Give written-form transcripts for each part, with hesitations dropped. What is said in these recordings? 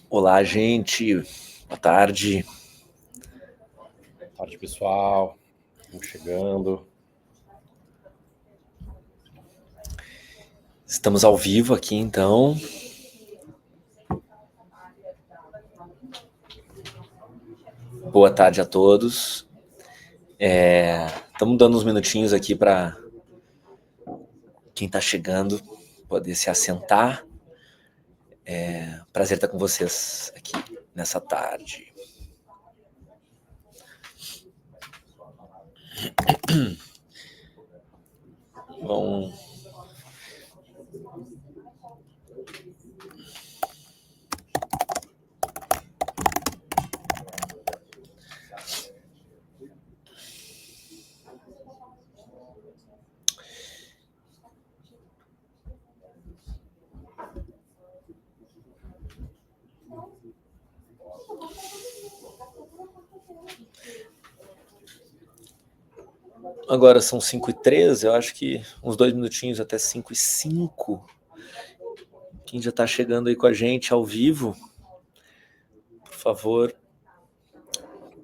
Olá, gente. Boa tarde. Boa tarde, pessoal. Estamos chegando. Estamos ao vivo aqui, então. Boa tarde a todos. Estamos dando uns minutinhos aqui para quem está chegando poder se assentar. Prazer estar com vocês aqui nessa tarde. Bom, agora são 5h13, eu acho que uns 2 minutinhos até 5h05. Quem já está chegando aí com a gente ao vivo, por favor,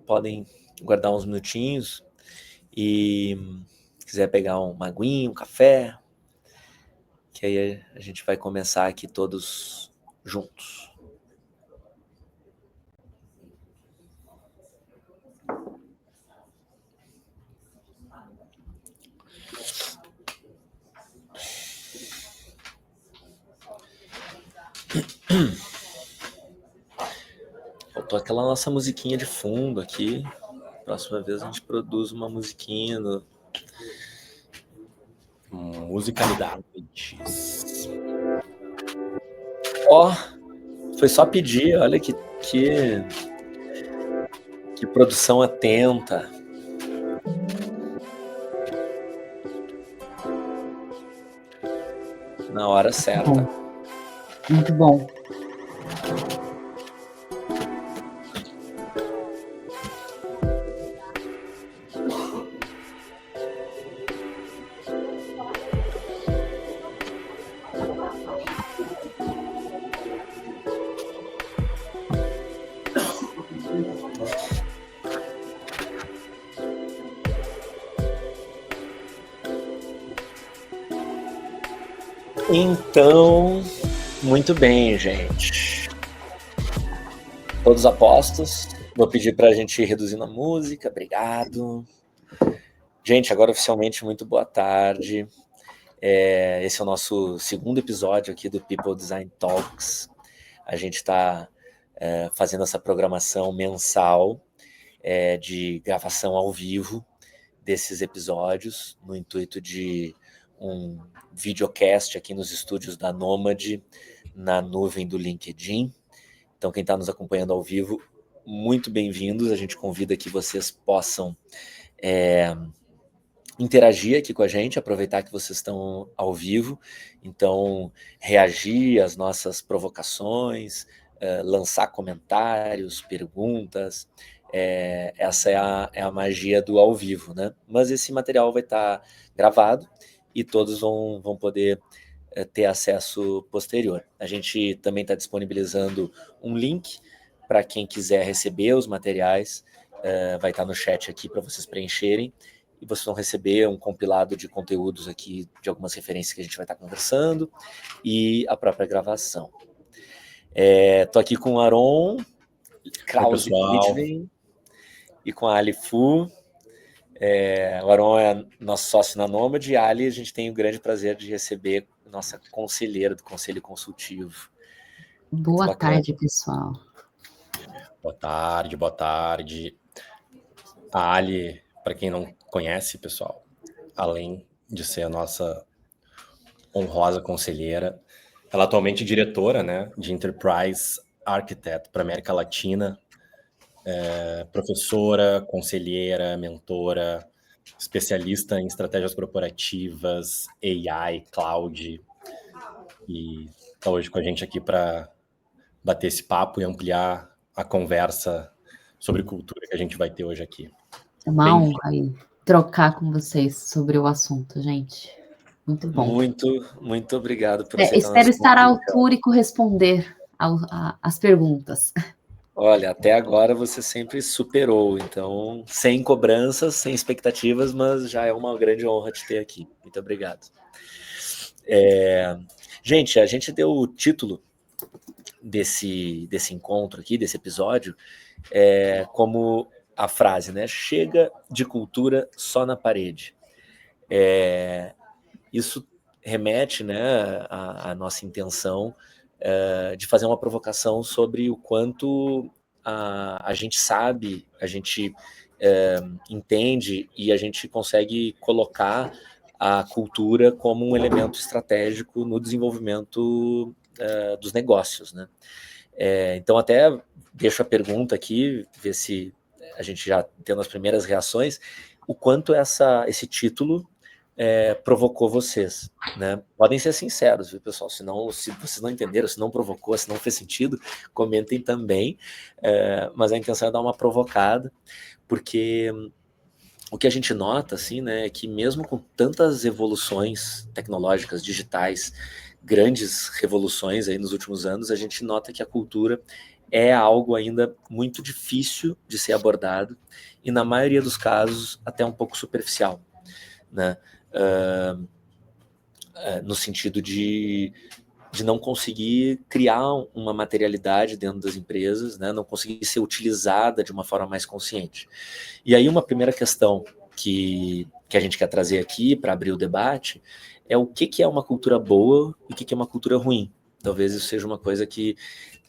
podem guardar uns minutinhos e quiser pegar uma aguinha, um café, que aí a gente vai começar aqui todos juntos. Faltou aquela nossa musiquinha de fundo aqui. Próxima vez a gente produz uma musiquinha no... Musicalidades. Ó, foi só pedir, olha que produção atenta. Na hora certa. Muito bom. Então, muito bem, gente. Todos a postos. Vou pedir para a gente ir reduzindo a música. Obrigado. Gente, agora oficialmente, muito boa tarde. Esse é o nosso segundo episódio aqui do People Design Talks. A gente está fazendo essa programação mensal de gravação ao vivo desses episódios, no intuito de um videocast aqui nos estúdios da Nômade, na nuvem do LinkedIn. Então, quem está nos acompanhando ao vivo, muito bem-vindos. A gente convida que vocês possam interagir aqui com a gente, aproveitar que vocês estão ao vivo. Então, reagir às nossas provocações, lançar comentários, perguntas. Essa é a magia do ao vivo, né? Mas esse material vai estar gravado e todos vão poder ter acesso posterior. A gente também está disponibilizando um link para quem quiser receber os materiais, vai estar no chat aqui para vocês preencherem, e vocês vão receber um compilado de conteúdos aqui, de algumas referências que a gente vai estar conversando, e a própria gravação. Estou aqui com o Aron, Krause Litvin, e com a Ali Fu. O Aron é nosso sócio na Nômade, e a Ali a gente tem o grande prazer de receber nossa conselheira do Conselho Consultivo. Boa tarde, pessoal. Boa tarde, boa tarde. A Ali, para quem não conhece, pessoal, além de ser a nossa honrosa conselheira, ela atualmente é diretora, né, de Enterprise Architect para América Latina, professora, conselheira, mentora, especialista em estratégias corporativas, AI, cloud, e está hoje com a gente aqui para bater esse papo e ampliar a conversa sobre cultura que a gente vai ter hoje aqui. É uma honra aí trocar com vocês sobre o assunto, gente. Muito bom. Muito obrigado por aceitar Espero nosso estar à convite. altura e corresponder às perguntas. Olha, até agora você sempre superou, então, sem cobranças, sem expectativas, mas já é uma grande honra te ter aqui. Muito obrigado. Gente, a gente deu o título desse encontro aqui, desse episódio, como a frase, né? Chega de cultura só na parede. Isso remete, né, à nossa intenção de fazer uma provocação sobre o quanto a gente sabe, a gente entende e a gente consegue colocar a cultura como um elemento estratégico no desenvolvimento dos negócios, né? Então até deixo a pergunta aqui, ver se a gente já tendo as primeiras reações, o quanto esse título provocou vocês, né? Podem ser sinceros, viu, pessoal? Se vocês não entenderam, se não provocou, se não fez sentido, comentem também. Mas a intenção é dar uma provocada, porque o que a gente nota, assim, né, é que mesmo com tantas evoluções tecnológicas, digitais, grandes revoluções aí nos últimos anos, a gente nota que a cultura é algo ainda muito difícil de ser abordado e, na maioria dos casos, até um pouco superficial, né? No sentido de não conseguir criar uma materialidade dentro das empresas, né? Não conseguir ser utilizada de uma forma mais consciente. E aí uma primeira questão que a gente quer trazer aqui para abrir o debate é o que é uma cultura boa e o que é uma cultura ruim. Talvez isso seja uma coisa que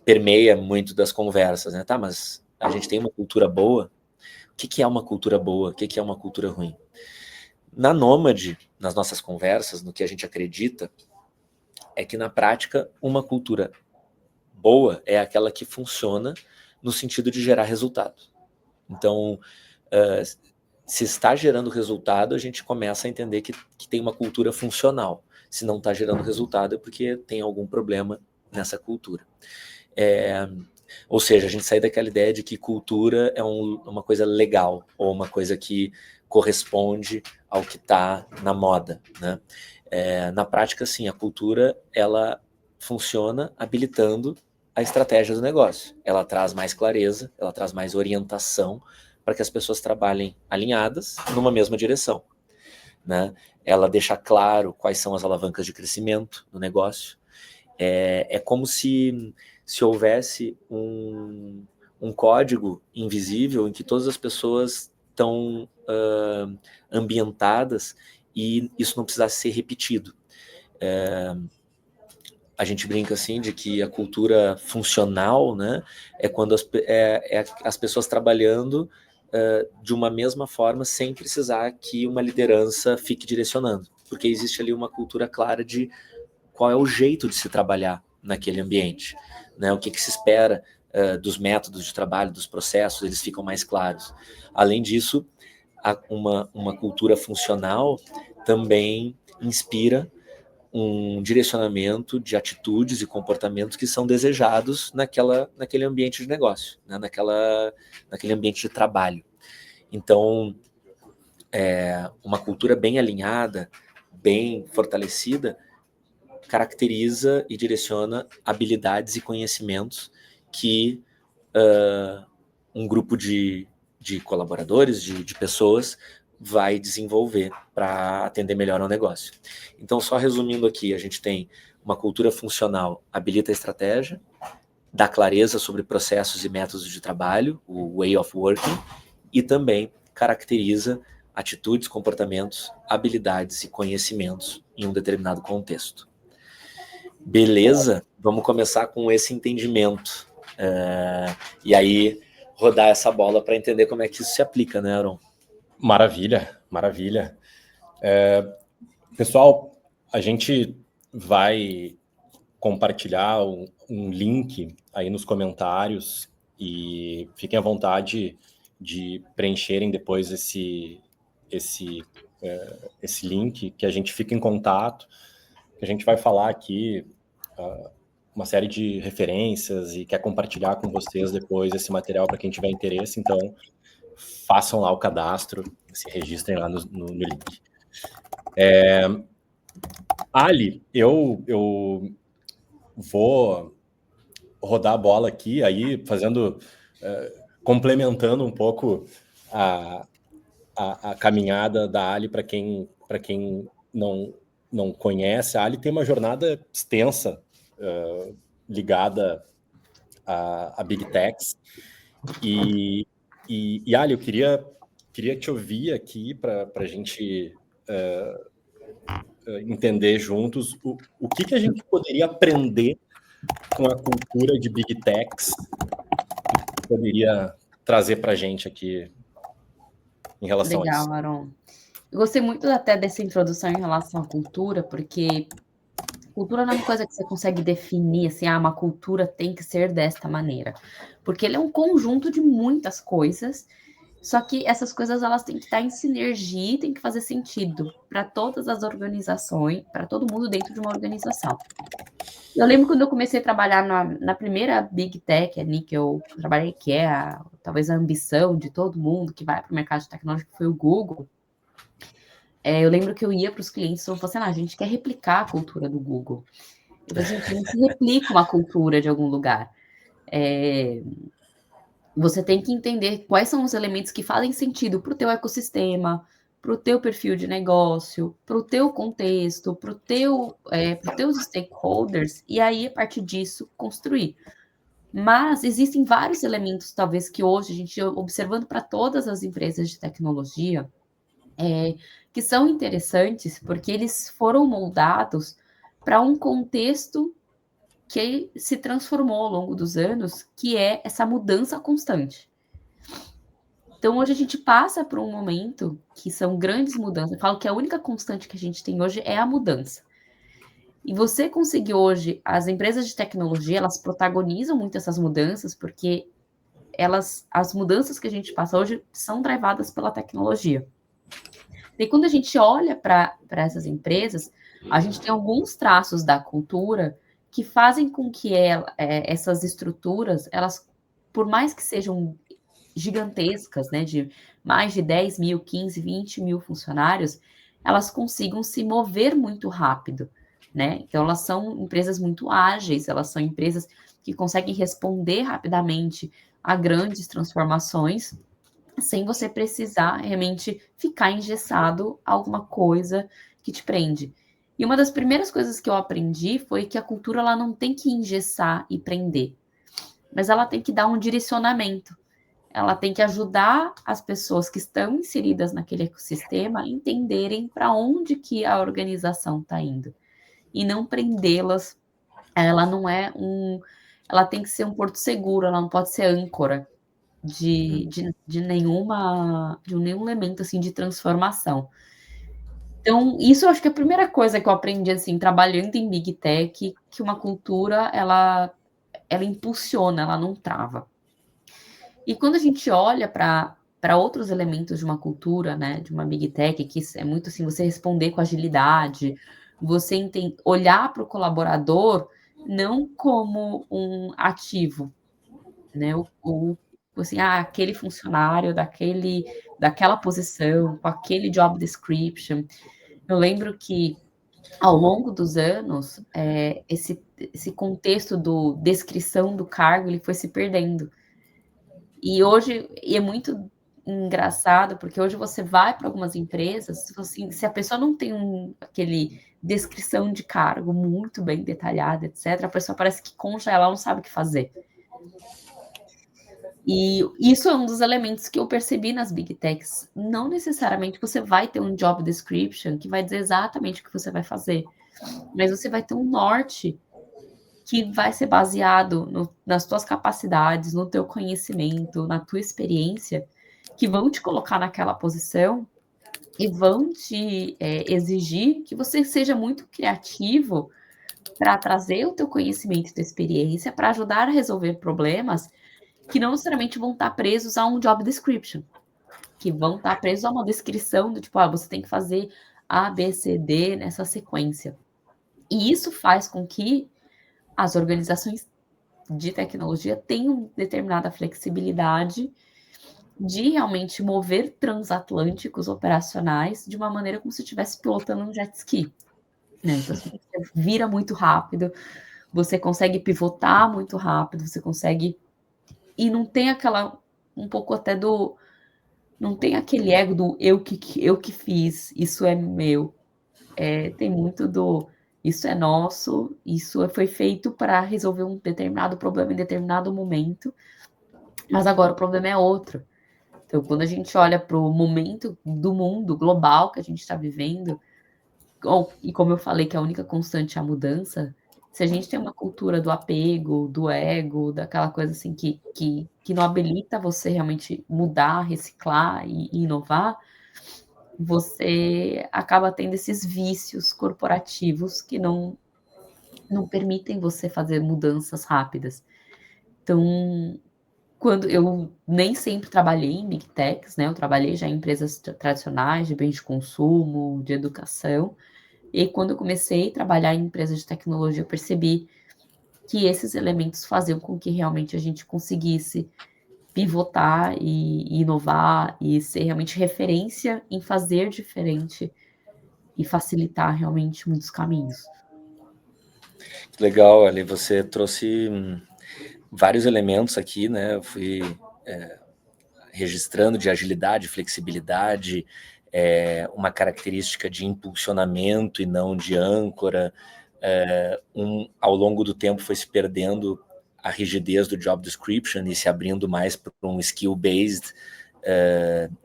permeia muito das conversas, né? Tá, mas a gente tem uma cultura boa? O que é uma cultura boa? O que é uma cultura ruim? Na Nômade, nas nossas conversas, no que a gente acredita, é que na prática uma cultura boa é aquela que funciona no sentido de gerar resultado. Então, se está gerando resultado, a gente começa a entender que tem uma cultura funcional. Se não está gerando resultado, é porque tem algum problema nessa cultura. Ou seja, a gente sai daquela ideia de que cultura é uma coisa legal, ou uma coisa que corresponde ao que está na moda, né? Na prática, sim, a cultura, ela funciona habilitando a estratégia do negócio. Ela traz mais clareza, ela traz mais orientação para que as pessoas trabalhem alinhadas numa mesma direção, né? Ela deixa claro quais são as alavancas de crescimento do negócio. É como se houvesse um código invisível em que todas as pessoas estão ambientadas e isso não precisasse ser repetido. A gente brinca assim de que a cultura funcional, né, é quando as pessoas trabalhando de uma mesma forma sem precisar que uma liderança fique direcionando, porque existe ali uma cultura clara de qual é o jeito de se trabalhar naquele ambiente, né? O que se espera dos métodos de trabalho, dos processos, eles ficam mais claros. Além disso, uma cultura funcional também inspira um direcionamento de atitudes e comportamentos que são desejados naquele ambiente de negócio, né? Naquele ambiente de trabalho. Então, uma cultura bem alinhada, bem fortalecida, caracteriza e direciona habilidades e conhecimentos que um grupo de colaboradores, de pessoas, vai desenvolver para atender melhor ao negócio. Então, só resumindo aqui, a gente tem uma cultura funcional, habilita a estratégia, dá clareza sobre processos e métodos de trabalho, o way of working, e também caracteriza atitudes, comportamentos, habilidades e conhecimentos em um determinado contexto. Beleza? Vamos começar com esse entendimento. E aí, rodar essa bola para entender como é que isso se aplica, né, Aaron? Maravilha, maravilha. Pessoal, a gente vai compartilhar um link aí nos comentários e fiquem à vontade de preencherem depois esse link, que a gente fica em contato, que a gente vai falar aqui uma série de referências e quer compartilhar com vocês depois esse material para quem tiver interesse. Então, façam lá o cadastro, se registrem lá no link. Ali, eu vou rodar a bola aqui, aí fazendo, complementando um pouco a caminhada da Ali para quem não conhece. A Ali tem uma jornada extensa ligada a Big Techs. E Ali, eu queria te ouvir aqui para a gente entender juntos o que a gente poderia aprender com a cultura de Big Techs, que poderia trazer para a gente aqui em relação a isso. Legal, Aron. Eu gostei muito até dessa introdução em relação à cultura, porque cultura não é uma coisa que você consegue definir, assim, uma cultura tem que ser desta maneira. Porque ele é um conjunto de muitas coisas, só que essas coisas elas têm que estar em sinergia, tem que fazer sentido para todas as organizações, para todo mundo dentro de uma organização. Eu lembro quando eu comecei a trabalhar na primeira Big Tech, ali que eu trabalhei, que é talvez a ambição de todo mundo que vai para o mercado de tecnologia, que foi o Google. Eu lembro que eu ia para os clientes e falava assim, a gente quer replicar a cultura do Google. Eu falei, gente, não se replica uma cultura de algum lugar. Você tem que entender quais são os elementos que fazem sentido para o teu ecossistema, para o teu perfil de negócio, para o teu contexto, para os teus stakeholders, e aí, a partir disso, construir. Mas existem vários elementos, talvez, que hoje a gente, observando para todas as empresas de tecnologia, que são interessantes, porque eles foram moldados para um contexto que se transformou ao longo dos anos, que é essa mudança constante. Então, hoje a gente passa por um momento que são grandes mudanças. Eu falo que a única constante que a gente tem hoje é a mudança. E você conseguir hoje, as empresas de tecnologia, elas protagonizam muito essas mudanças, porque as mudanças que a gente passa hoje são drivadas pela tecnologia. E quando a gente olha para essas empresas, a gente tem alguns traços da cultura que fazem com que essas estruturas, elas, por mais que sejam gigantescas, né, de mais de 10 mil, 15, 20 mil funcionários, elas consigam se mover muito rápido, né? Então, elas são empresas muito ágeis, elas são empresas que conseguem responder rapidamente a grandes transformações, sem você precisar realmente ficar engessado a alguma coisa que te prende. E uma das primeiras coisas que eu aprendi foi que a cultura ela não tem que engessar e prender, mas ela tem que dar um direcionamento. Ela tem que ajudar as pessoas que estão inseridas naquele ecossistema a entenderem para onde que a organização está indo. E não prendê-las. Ela não é ela tem que ser um porto seguro, ela não pode ser âncora de nenhum elemento assim de transformação. Então, isso eu acho que é a primeira coisa que eu aprendi, assim, trabalhando em Big Tech, que uma cultura, ela impulsiona, ela não trava. E quando a gente olha para outros elementos de uma cultura, né, de uma Big Tech, que é muito assim, você responder com agilidade, você olhar para o colaborador não como um ativo, né, assim, aquele funcionário daquela posição, com aquele job description. Eu lembro que, ao longo dos anos, esse contexto do descrição do cargo, ele foi se perdendo. E hoje, é muito engraçado, porque hoje você vai para algumas empresas, assim, se a pessoa não tem aquele descrição de cargo muito bem detalhada, etc., a pessoa parece que concha, ela não sabe o que fazer. E isso é um dos elementos que eu percebi nas Big Techs. Não necessariamente você vai ter um job description que vai dizer exatamente o que você vai fazer, mas você vai ter um norte que vai ser baseado nas tuas capacidades, no teu conhecimento, na tua experiência, que vão te colocar naquela posição e vão te exigir que você seja muito criativo para trazer o teu conhecimento e tua experiência para ajudar a resolver problemas que não necessariamente vão estar presos a um job description, que vão estar presos a uma descrição do tipo, você tem que fazer A, B, C, D nessa sequência. E isso faz com que as organizações de tecnologia têm uma determinada flexibilidade de realmente mover transatlânticos operacionais de uma maneira como se estivesse pilotando um jet ski, né? Então, assim, você vira muito rápido, você consegue pivotar muito rápido, você consegue... E não tem aquela... um pouco até do... Não tem aquele ego do eu que fiz, isso é meu. Tem muito do isso é nosso, isso foi feito para resolver um determinado problema em determinado momento, mas agora o problema é outro. Então, quando a gente olha para o momento do mundo global que a gente está vivendo, e como eu falei que a única constante é a mudança, se a gente tem uma cultura do apego, do ego, daquela coisa assim que não habilita você realmente mudar, reciclar e inovar, você acaba tendo esses vícios corporativos que não permitem você fazer mudanças rápidas. Então, quando eu nem sempre trabalhei em Big Techs, né? Eu trabalhei já em empresas tradicionais de bens de consumo, de educação. E quando eu comecei a trabalhar em empresas de tecnologia, eu percebi que esses elementos faziam com que realmente a gente conseguisse pivotar e inovar e ser realmente referência em fazer diferente e facilitar realmente muitos caminhos. Legal, Ali, você trouxe vários elementos aqui, né? Eu fui registrando de agilidade, flexibilidade, uma característica de impulsionamento e não de âncora. Ao longo do tempo foi se perdendo a rigidez do job description e se abrindo mais para um skill-based,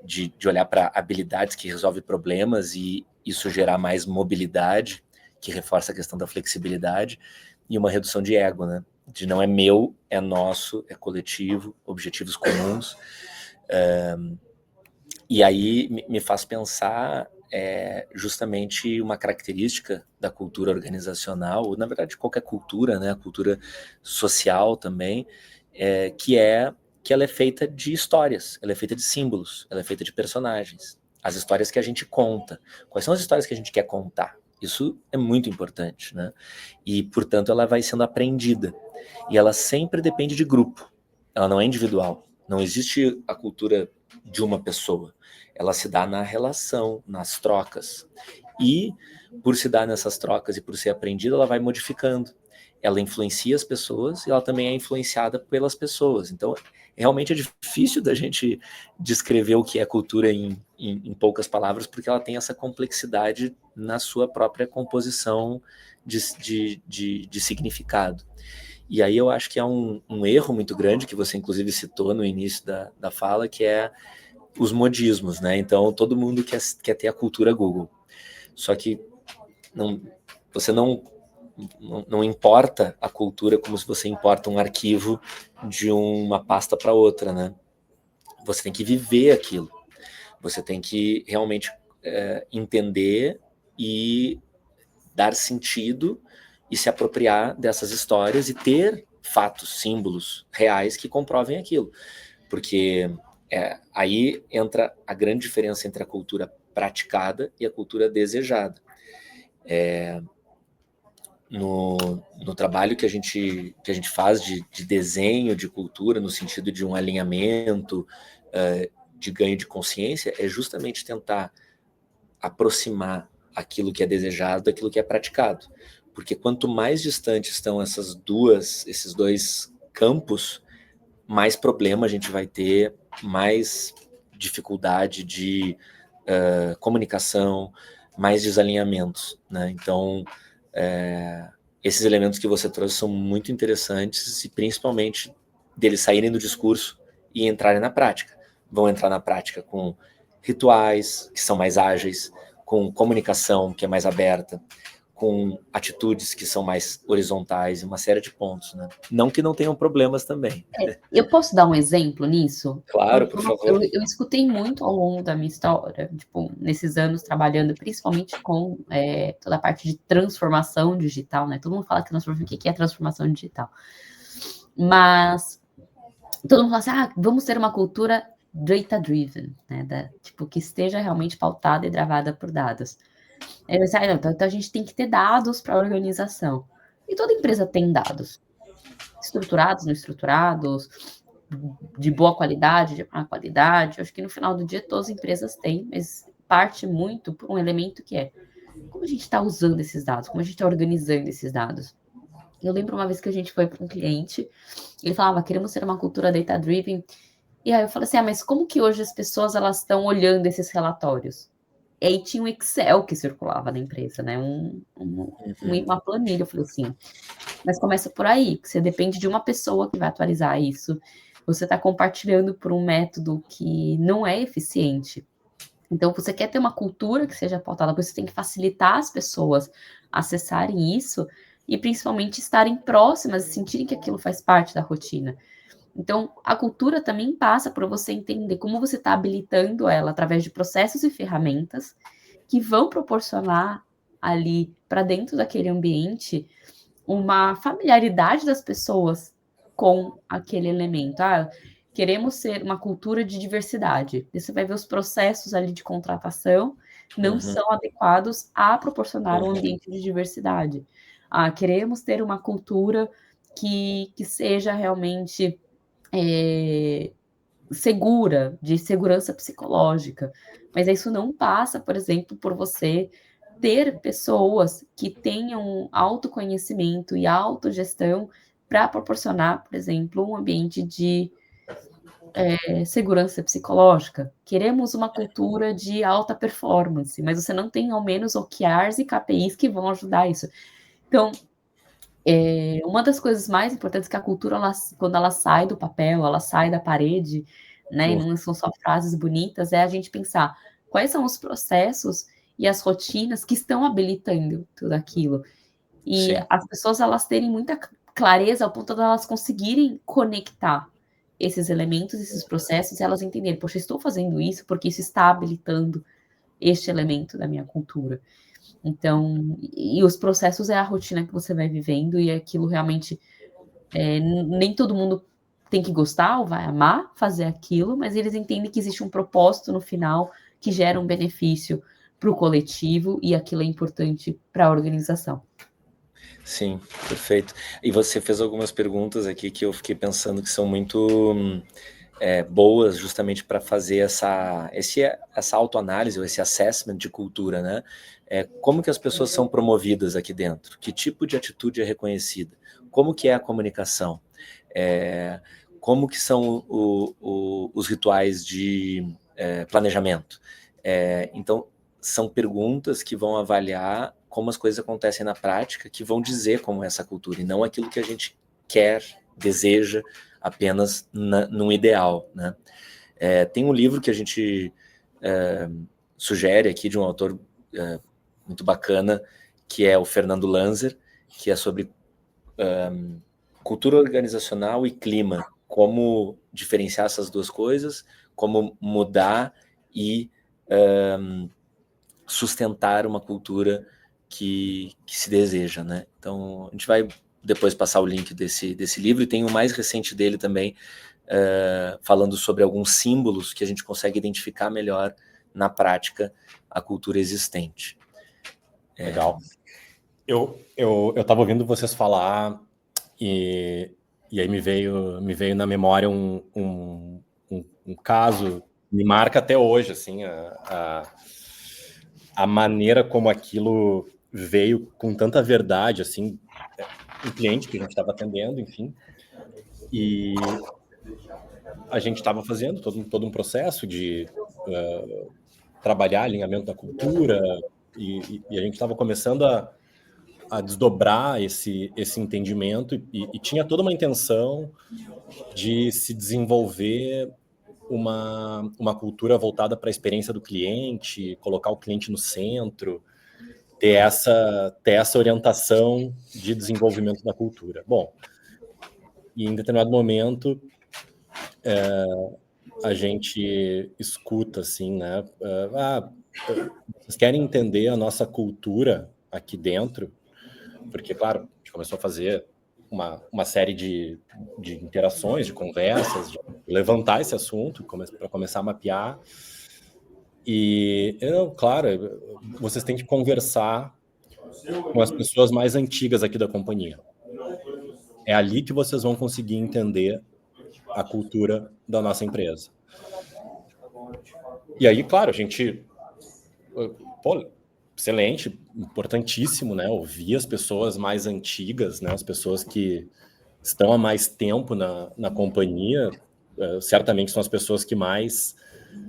de olhar para habilidades que resolvem problemas e isso gerar mais mobilidade, que reforça a questão da flexibilidade, e uma redução de ego, né? De não é meu, é nosso, é coletivo, objetivos comuns. E aí me faz pensar justamente uma característica da cultura organizacional, na verdade qualquer cultura, né, a cultura social também, que ela é feita de histórias, ela é feita de símbolos, ela é feita de personagens. As histórias que a gente conta. Quais são as histórias que a gente quer contar? Isso é muito importante, né? E, portanto, ela vai sendo aprendida. E ela sempre depende de grupo. Ela não é individual. Não existe a cultura de uma pessoa. Ela se dá na relação, nas trocas. E, por se dar nessas trocas e por ser aprendida, ela vai modificando. Ela influencia as pessoas e ela também é influenciada pelas pessoas. Então, realmente é difícil da gente descrever o que é cultura em poucas palavras, porque ela tem essa complexidade na sua própria composição de significado. E aí eu acho que é um erro muito grande, que você inclusive citou no início da fala, que é os modismos, né? Então, todo mundo quer ter a cultura Google. Só que você não importa a cultura como se você importa um arquivo de uma pasta para outra, né? Você tem que viver aquilo. Você tem que realmente entender e dar sentido e se apropriar dessas histórias e ter fatos, símbolos reais que comprovem aquilo. Porque aí entra a grande diferença entre a cultura praticada e a cultura desejada. No trabalho que a gente faz de desenho de cultura, no sentido de um alinhamento, de ganho de consciência, é justamente tentar aproximar aquilo que é desejado daquilo que é praticado. Porque quanto mais distantes estão esses dois campos, mais problema a gente vai ter, mais dificuldade de comunicação, mais desalinhamentos, né? Então, esses elementos que você trouxe são muito interessantes e principalmente deles saírem do discurso e entrarem na prática. Vão entrar na prática com rituais, que são mais ágeis, com comunicação, que é mais aberta, com atitudes que são mais horizontais, uma série de pontos, né? Não que não tenham problemas também. Eu posso dar um exemplo nisso? Claro, por favor. Eu escutei muito ao longo da minha história, tipo, nesses anos trabalhando principalmente com toda a parte de transformação digital, né? Todo mundo fala que o que é transformação digital? Mas todo mundo fala assim, vamos ter uma cultura data-driven, né? Tipo, que esteja realmente pautada e gravada por dados. Aí eu disse, então a gente tem que ter dados para a organização. E toda empresa tem dados, estruturados, não estruturados, de boa qualidade, de má qualidade. Acho que no final do dia todas as empresas têm, mas parte muito por um elemento que é como a gente está usando esses dados, como a gente está organizando esses dados. Eu lembro uma vez que a gente foi para um cliente, ele falava, queremos ser uma cultura data-driven. E aí eu falei assim, mas como que hoje as pessoas elas estão olhando esses relatórios? E aí tinha um Excel que circulava na empresa, né? Uma planilha. Eu falei assim, mas começa por aí, que você depende de uma pessoa que vai atualizar isso. Você está compartilhando por um método que não é eficiente. Então, você quer ter uma cultura que seja pautada, você tem que facilitar as pessoas acessarem isso e principalmente estarem próximas e sentirem que aquilo faz parte da rotina. Então, a cultura também passa por você entender como você está habilitando ela através de processos e ferramentas que vão proporcionar ali para dentro daquele ambiente uma familiaridade das pessoas com aquele elemento. Queremos ser uma cultura de diversidade. E você vai ver os processos ali de contratação não são adequados a proporcionar um ambiente de diversidade. Queremos ter uma cultura que seja realmente segura, de segurança psicológica. Mas isso não passa, por exemplo, por você ter pessoas que tenham autoconhecimento e autogestão para proporcionar, por exemplo, um ambiente de segurança psicológica. Queremos uma cultura de alta performance, mas você não tem ao menos OKRs e KPIs que vão ajudar isso. Então, uma das coisas mais importantes que a cultura, quando ela sai do papel, ela sai da parede, né, e não são só frases bonitas, é a gente pensar quais são os processos e as rotinas que estão habilitando tudo aquilo. E as pessoas, elas terem muita clareza ao ponto de elas conseguirem conectar esses elementos, esses processos, e elas entenderem, poxa, estou fazendo isso porque isso está habilitando este elemento da minha cultura. Então, e os processos é a rotina que você vai vivendo e aquilo realmente, nem todo mundo tem que gostar ou vai amar fazer aquilo, mas eles entendem que existe um propósito no final que gera um benefício para o coletivo e aquilo é importante para a organização. Sim, perfeito. E você fez algumas perguntas aqui que eu fiquei pensando que são muito boas justamente para fazer essa autoanálise ou esse assessment de cultura, né? Como que as pessoas são promovidas aqui dentro? Que tipo de atitude é reconhecida? Como que é a comunicação? Como que são os rituais de planejamento? Então, são perguntas que vão avaliar como as coisas acontecem na prática, que vão dizer como é essa cultura, e não aquilo que a gente quer, deseja, apenas num ideal, né? Tem um livro que a gente sugere aqui, de um autor muito bacana, que é o Fernando Lanzer, que é sobre cultura organizacional e clima, como diferenciar essas duas coisas, como mudar e sustentar uma cultura que se deseja, né? Então, a gente vai depois passar o link desse livro, e tem o mais recente dele também, falando sobre alguns símbolos que a gente consegue identificar melhor na prática a cultura existente. Legal. Eu estava ouvindo vocês falar e aí me veio na memória um caso, me marca até hoje, assim, a maneira como aquilo veio com tanta verdade, assim, um cliente que a gente estava atendendo, enfim, e a gente estava fazendo todo um processo de trabalhar alinhamento da cultura, e a gente estava começando a desdobrar esse entendimento, e tinha toda uma intenção de se desenvolver uma cultura voltada para a experiência do cliente, colocar o cliente no centro, ter essa orientação de desenvolvimento da cultura. Bom, e em determinado momento a gente escuta assim, né? Vocês querem entender a nossa cultura aqui dentro? Porque, claro, a gente começou a fazer uma série de interações, de conversas, de levantar esse assunto para começar a mapear. E, claro, vocês têm que conversar com as pessoas mais antigas aqui da companhia. É ali que vocês vão conseguir entender a cultura da nossa empresa. E aí, claro, a gente... Pô, excelente, importantíssimo, né? Ouvir as pessoas mais antigas, né? As pessoas que estão há mais tempo na companhia, certamente são as pessoas que mais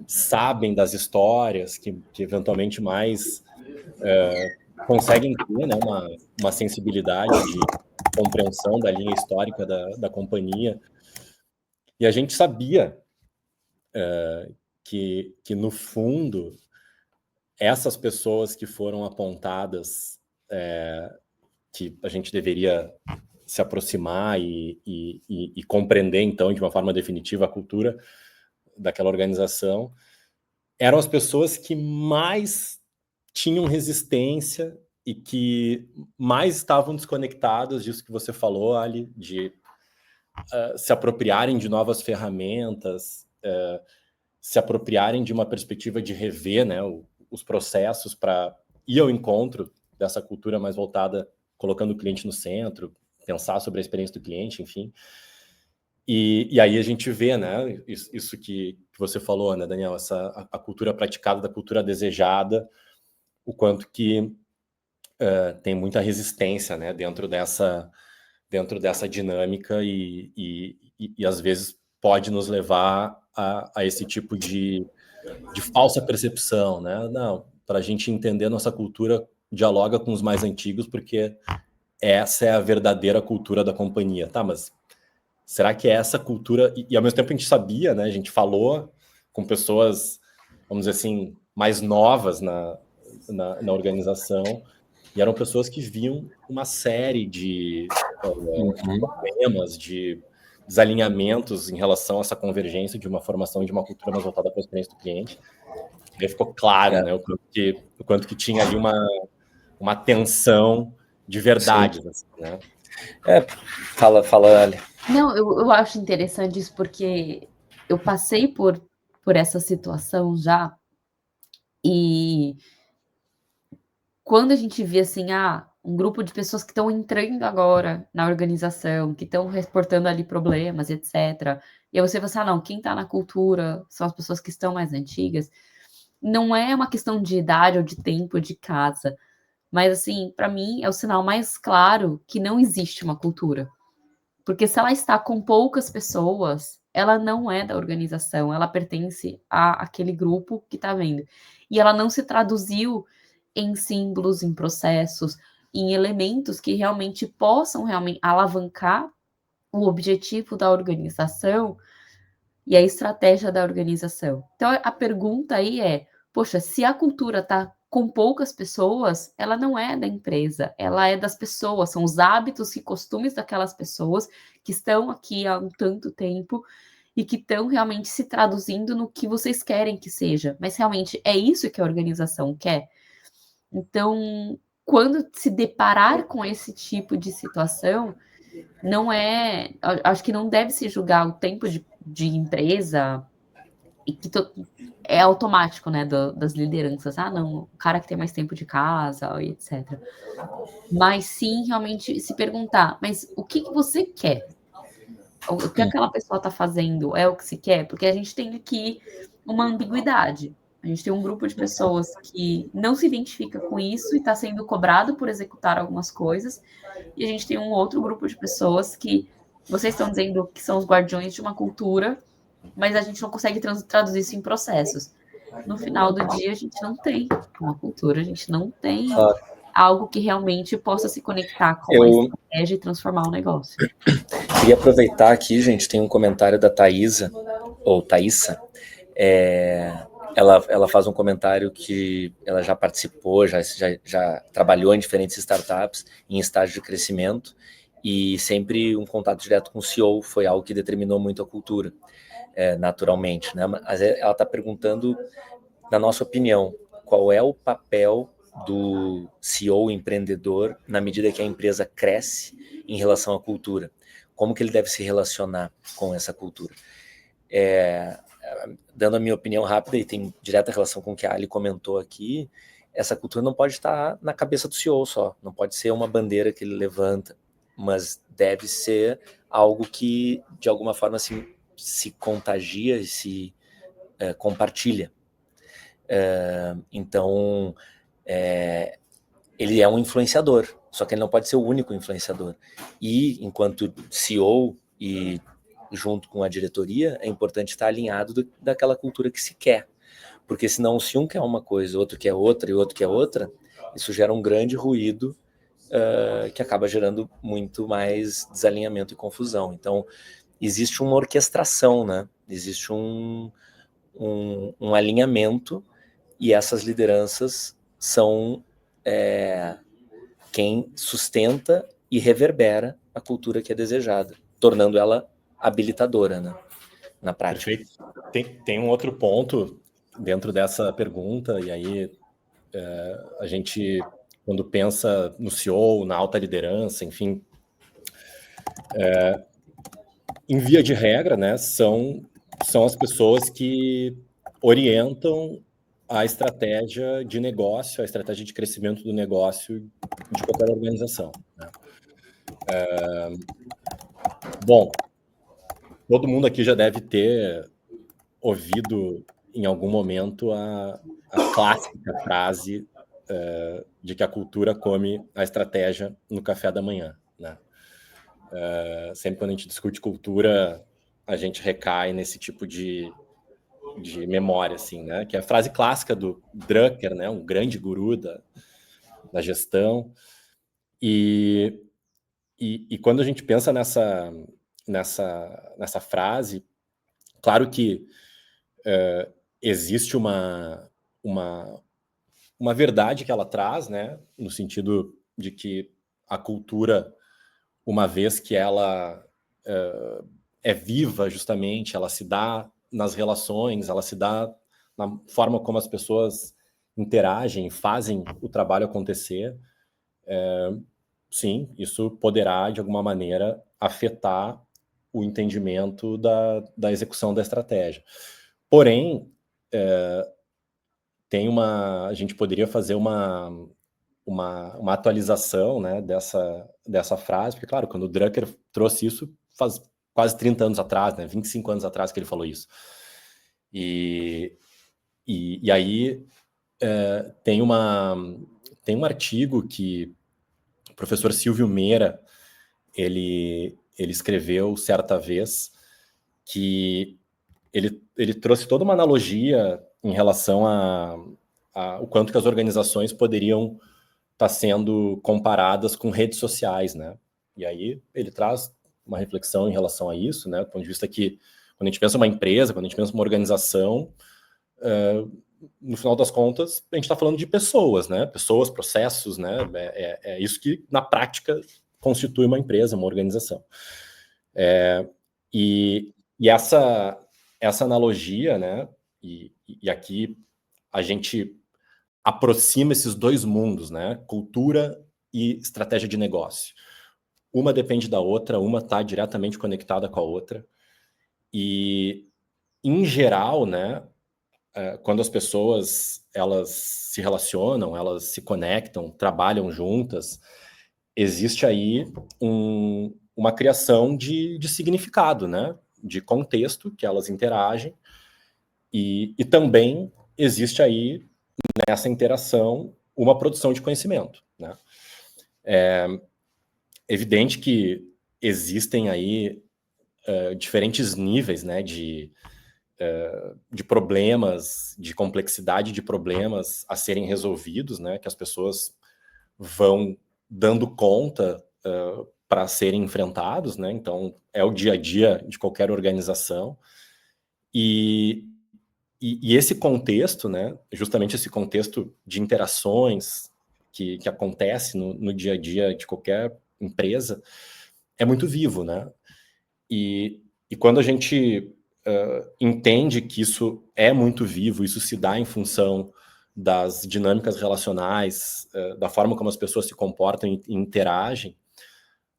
sabem das histórias, que eventualmente mais conseguem ter, né, uma sensibilidade de compreensão da linha histórica da companhia. E a gente sabia que no fundo, essas pessoas que foram apontadas, que a gente deveria se aproximar e compreender, então, de uma forma definitiva a cultura daquela organização, eram as pessoas que mais tinham resistência e que mais estavam desconectadas disso que você falou, Ali, de se apropriarem de novas ferramentas, se apropriarem de uma perspectiva de rever, né, os processos para ir ao encontro dessa cultura mais voltada, colocando o cliente no centro, pensar sobre a experiência do cliente, enfim. E aí a gente vê, né, isso que você falou, né, Daniel, a cultura praticada da cultura desejada, o quanto que tem muita resistência, né, dentro dessa dinâmica e às vezes pode nos levar a esse tipo de falsa percepção, né? Não, para a gente entender nossa cultura, dialoga com os mais antigos, porque essa é a verdadeira cultura da companhia. Tá, mas será que é essa cultura... E ao mesmo tempo a gente sabia, né? A gente falou com pessoas, vamos dizer assim, mais novas na organização, e eram pessoas que viam uma série de problemas, de desalinhamentos em relação a essa convergência de uma formação de uma cultura mais voltada para a experiência do cliente. E aí ficou claro, né, o quanto que tinha ali uma tensão de verdade, assim, né? Fala, Ali. Não, eu acho interessante isso porque eu passei por essa situação já, e quando a gente vê assim, um grupo de pessoas que estão entrando agora na organização, que estão reportando ali problemas, etc. E aí você fala assim, não, quem está na cultura são as pessoas que estão mais antigas. Não é uma questão de idade ou de tempo de casa, mas assim, para mim é o sinal mais claro que não existe uma cultura. Porque se ela está com poucas pessoas, ela não é da organização, ela pertence àquele grupo que está vendo. E ela não se traduziu em símbolos, em processos, em elementos que realmente possam realmente alavancar o objetivo da organização e a estratégia da organização. Então, a pergunta aí é, poxa, se a cultura está com poucas pessoas, ela não é da empresa, ela é das pessoas, são os hábitos e costumes daquelas pessoas que estão aqui há um tanto tempo e que estão realmente se traduzindo no que vocês querem que seja. Mas realmente é isso que a organização quer? Então, quando se deparar com esse tipo de situação, não é... Acho que não deve se julgar o tempo de empresa, e que é automático, né, das lideranças. Não, o cara que tem mais tempo de casa, e etc. Mas sim, realmente, se perguntar, mas o que você quer? O que aquela pessoa está fazendo é o que se quer? Porque a gente tem aqui uma ambiguidade. A gente tem um grupo de pessoas que não se identifica com isso e está sendo cobrado por executar algumas coisas, e a gente tem um outro grupo de pessoas que vocês estão dizendo que são os guardiões de uma cultura, mas a gente não consegue traduzir isso em processos. No final do dia, a gente não tem uma cultura, a gente não tem algo que realmente possa se conectar com a estratégia e transformar o negócio. Queria aproveitar aqui, gente, tem um comentário da Thaisa, ou Thaisa. Ela faz um comentário que ela já participou, já trabalhou em diferentes startups, em estágio de crescimento, e sempre um contato direto com o CEO foi algo que determinou muito a cultura, naturalmente, né? Mas ela está perguntando, na nossa opinião, qual é o papel do CEO empreendedor na medida que a empresa cresce em relação à cultura? Como que ele deve se relacionar com essa cultura? Dando a minha opinião rápida, e tem direta relação com o que a Ali comentou aqui, essa cultura não pode estar na cabeça do CEO só, não pode ser uma bandeira que ele levanta, mas deve ser algo que, de alguma forma, se contagia e se compartilha. Então, ele é um influenciador, só que ele não pode ser o único influenciador. E, enquanto CEO e junto com a diretoria, é importante estar alinhado daquela cultura que se quer. Porque senão, se um quer uma coisa, outro quer outra e outro quer outra, isso gera um grande ruído que acaba gerando muito mais desalinhamento e confusão. Então, existe uma orquestração, né? Existe um alinhamento, e essas lideranças são quem sustenta e reverbera a cultura que é desejada, tornando ela habilitadora, né, na prática. Perfeito. Tem um outro ponto dentro dessa pergunta, e aí a gente, quando pensa no CEO, na alta liderança, enfim, em via de regra, né, são as pessoas que orientam a estratégia de negócio, a estratégia de crescimento do negócio de qualquer organização, né? Bom, todo mundo aqui já deve ter ouvido em algum momento a clássica frase de que a cultura come a estratégia no café da manhã, né? Sempre quando a gente discute cultura, a gente recai nesse tipo de memória, assim, né? Que é a frase clássica do Drucker, né? Um grande guru da gestão. E quando a gente pensa nessa frase, claro que existe uma verdade que ela traz, né? No sentido de que a cultura, uma vez que ela é viva, justamente, ela se dá nas relações, ela se dá na forma como as pessoas interagem, fazem o trabalho acontecer, sim, isso poderá, de alguma maneira, afetar o entendimento da execução da estratégia. Porém, a gente poderia fazer uma atualização, né, dessa frase, porque, claro, quando o Drucker trouxe isso, faz quase 30 anos atrás, né, 25 anos atrás que ele falou isso. E aí tem um artigo que o professor Silvio Meira, ele escreveu certa vez, que ele trouxe toda uma analogia em relação a o quanto que as organizações poderiam estar sendo comparadas com redes sociais, né? E aí ele traz uma reflexão em relação a isso, né? Do ponto de vista que, quando a gente pensa uma empresa, quando a gente pensa uma organização, no final das contas, a gente está falando de pessoas, né? Pessoas, processos, né? É isso que, na prática, constitui uma empresa, uma organização. E essa analogia, né? E aqui a gente aproxima esses dois mundos, né? Cultura e estratégia de negócio. Uma depende da outra, uma está diretamente conectada com a outra. E, em geral, né? Quando as pessoas elas se relacionam, elas se conectam, trabalham juntas, existe aí uma criação de significado, né? De contexto que elas interagem, e também existe aí, nessa interação, uma produção de conhecimento, né? É evidente que existem aí diferentes níveis, né, de problemas, de complexidade de problemas a serem resolvidos, né, que as pessoas vão dando conta para serem enfrentados, né? Então, é o dia a dia de qualquer organização. E esse contexto, né, justamente esse contexto de interações que acontece no dia a dia de qualquer empresa, é muito vivo, né? E quando a gente entende que isso é muito vivo, isso se dá em função das dinâmicas relacionais, da forma como as pessoas se comportam e interagem,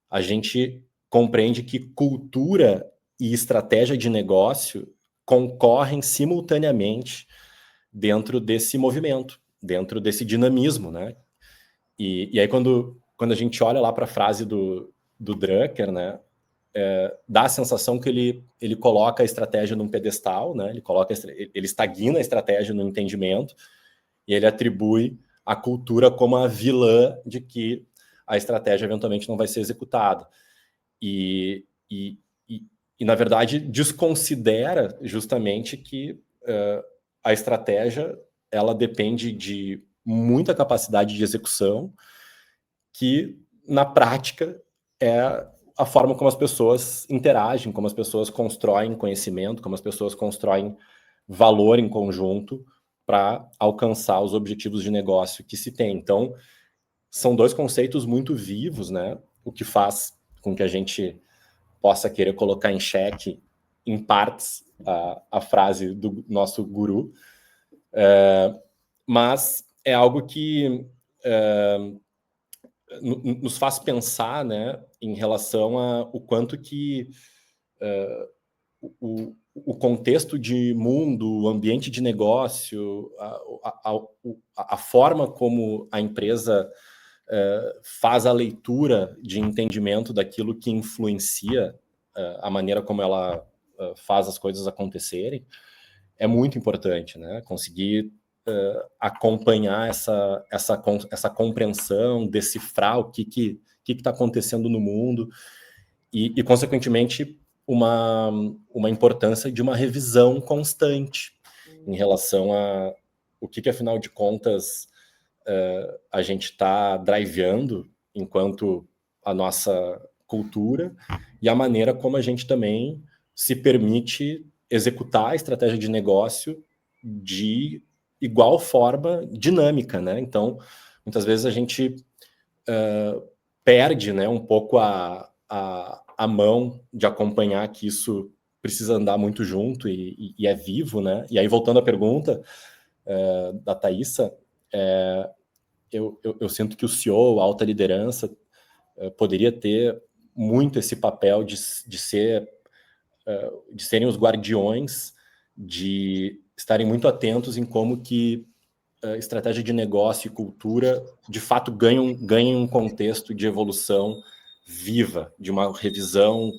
a gente compreende que cultura e estratégia de negócio concorrem simultaneamente dentro desse movimento dentro desse dinamismo, né? E aí quando a gente olha lá para a frase do Drucker, né, dá a sensação que ele coloca a estratégia num pedestal, né? Ele estagna a estratégia no entendimento e ele atribui a cultura como a vilã de que a estratégia eventualmente não vai ser executada. E na verdade, desconsidera justamente que a estratégia ela depende de muita capacidade de execução, que, na prática, é a forma como as pessoas interagem, como as pessoas constroem conhecimento, como as pessoas constroem valor em conjunto para alcançar os objetivos de negócio que se tem. Então, são dois conceitos muito vivos, né? O que faz com que a gente possa querer colocar em xeque, em partes, a frase do nosso guru, mas é algo que nos faz pensar, né, em relação ao quanto que o contexto de mundo, o ambiente de negócio, a forma como a empresa faz a leitura de entendimento daquilo que influencia a maneira como ela faz as coisas acontecerem, é muito importante, né? Conseguir acompanhar essa compreensão, decifrar o que está acontecendo no mundo e consequentemente, uma importância de uma revisão constante em relação a o que afinal de contas, a gente está driveando enquanto a nossa cultura e a maneira como a gente também se permite executar a estratégia de negócio de igual forma dinâmica, né? Então, muitas vezes a gente perde, né, um pouco a mão de acompanhar que isso precisa andar muito junto e é vivo, né? E aí, voltando à pergunta da Thaisa, eu sinto que o CEO, a alta liderança, poderia ter muito esse papel de serem os guardiões, de estarem muito atentos em como que estratégia de negócio e cultura, de fato, ganham um contexto de evolução viva, de uma revisão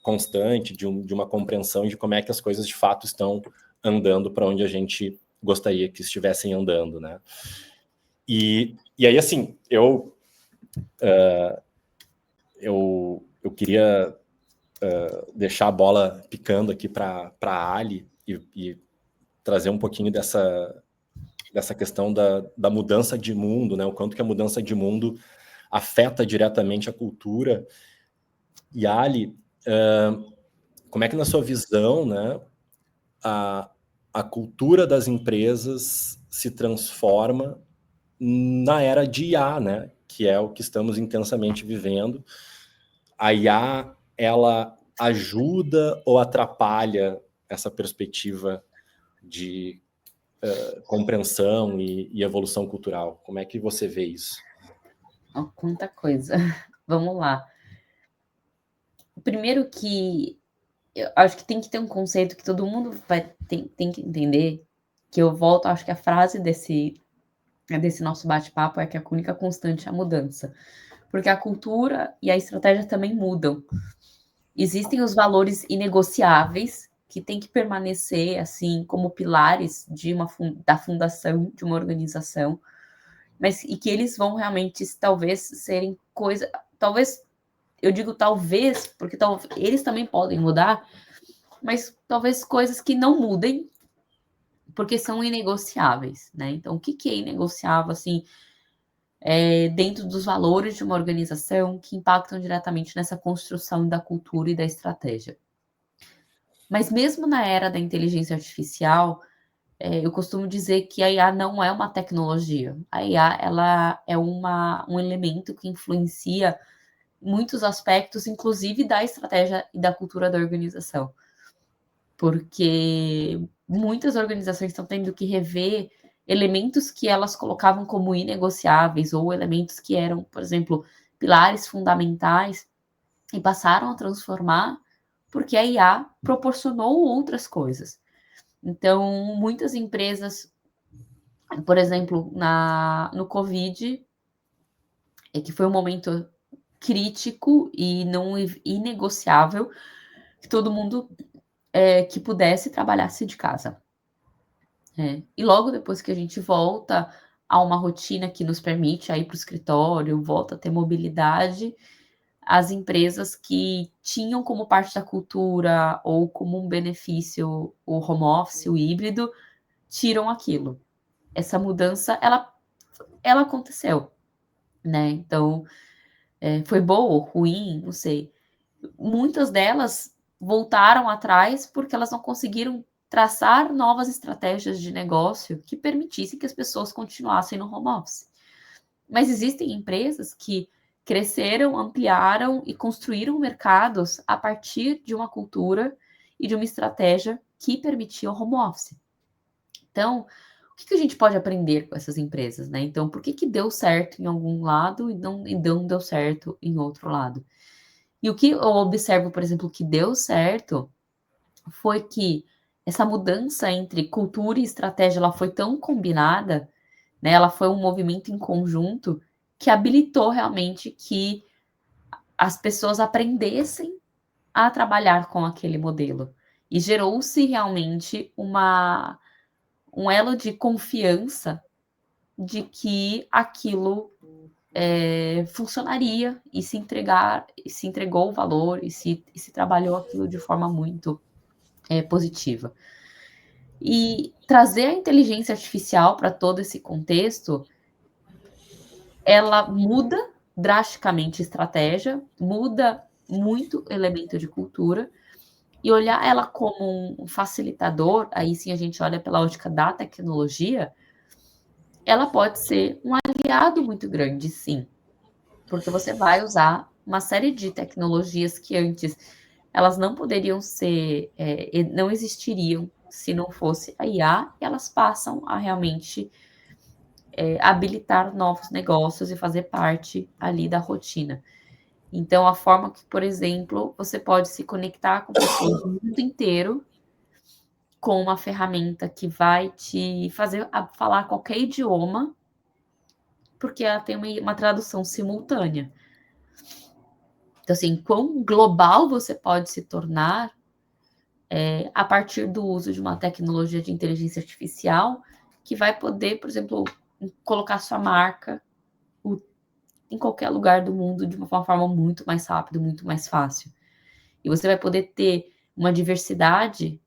constante, de uma compreensão de como é que as coisas de fato estão andando para onde a gente gostaria que estivessem andando, né? E aí, assim, eu queria deixar a bola picando aqui para a Ali e trazer um pouquinho dessa questão da mudança de mundo, né? O quanto que a mudança de mundo afeta diretamente a cultura. E Ali, como é que na sua visão, né, a cultura das empresas se transforma na era de IA, né? Que é o que estamos intensamente vivendo. A IA, ela ajuda ou atrapalha essa perspectiva de compreensão e evolução cultural? Como é que você vê isso? Quanta coisa. Vamos lá. Primeiro que eu acho que tem que ter um conceito que todo mundo tem que entender, que eu volto, acho que a frase desse nosso bate-papo é que a única constante é a mudança. Porque a cultura e a estratégia também mudam. Existem os valores inegociáveis que têm que permanecer assim como pilares da fundação de uma organização, mas e que eles vão realmente talvez serem talvez eu digo talvez porque eles também podem mudar, mas talvez coisas que não mudem porque são inegociáveis, né? Então o que é inegociável assim? Dentro dos valores de uma organização que impactam diretamente nessa construção da cultura e da estratégia. Mas mesmo na era da inteligência artificial, eu costumo dizer que a IA não é uma tecnologia. A IA ela é um elemento que influencia muitos aspectos, inclusive da estratégia e da cultura da organização. Porque muitas organizações estão tendo que rever elementos que elas colocavam como inegociáveis ou elementos que eram, por exemplo, pilares fundamentais e passaram a transformar porque a IA proporcionou outras coisas. Então, muitas empresas Por exemplo, no Covid, que foi um momento crítico e não inegociável, que todo mundo que pudesse trabalhasse de casa. E logo depois que a gente volta a uma rotina que nos permite ir para o escritório, volta a ter mobilidade, as empresas que tinham como parte da cultura ou como um benefício o home office, o híbrido, tiram aquilo. Essa mudança, ela aconteceu, né? Então, foi boa ou ruim, não sei. Muitas delas voltaram atrás porque elas não conseguiram traçar novas estratégias de negócio que permitissem que as pessoas continuassem no home office. Mas existem empresas que cresceram, ampliaram e construíram mercados a partir de uma cultura e de uma estratégia que permitia o home office. Então, o que a gente pode aprender com essas empresas, né? Então, por que deu certo em algum lado e não deu certo em outro lado? E o que eu observo, por exemplo, que deu certo foi que essa mudança entre cultura e estratégia, ela foi tão combinada, né? Ela foi um movimento em conjunto que habilitou realmente que as pessoas aprendessem a trabalhar com aquele modelo. E gerou-se realmente um elo de confiança de que aquilo funcionaria e se entregou o valor e se trabalhou aquilo de forma muito positiva. E trazer a inteligência artificial para todo esse contexto, ela muda drasticamente a estratégia, muda muito elemento de cultura, e olhar ela como um facilitador, aí sim a gente olha pela ótica da tecnologia, ela pode ser um aliado muito grande, sim, porque você vai usar uma série de tecnologias que antes elas não poderiam ser, não existiriam se não fosse a IA, e elas passam a realmente habilitar novos negócios e fazer parte ali da rotina. Então, a forma que, por exemplo, você pode se conectar com pessoas do mundo inteiro com uma ferramenta que vai te fazer falar qualquer idioma, porque ela tem uma tradução simultânea. Então, assim, quão global você pode se tornar a partir do uso de uma tecnologia de inteligência artificial que vai poder, por exemplo, colocar sua marca em qualquer lugar do mundo de uma forma muito mais rápida, muito mais fácil. E você vai poder ter uma diversidade